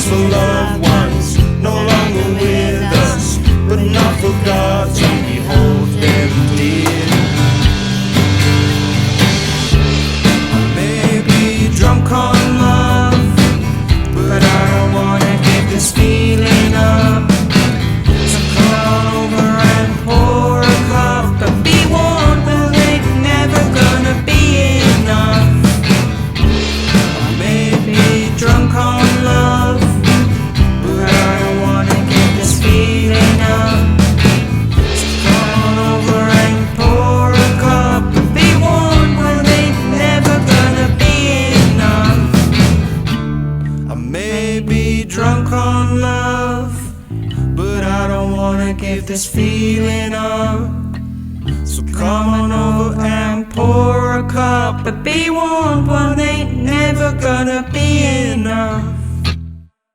for loved ones no longer with us, but not forgotten. We hold them dear. I may be drunk on love, but I don't wanna give this feeling up. So come on over and pour a cup, but be warned, well, it's never gonna be enough. I may be drunk on love, but I don't wanna give this feeling up. So come on over and pour a cup, but be warned, well, it's never gonna be enough. I may be drunk on love, but I don't wanna give this feeling up. So come on over and pour a cup, but be warned, one ain't never gonna be enough.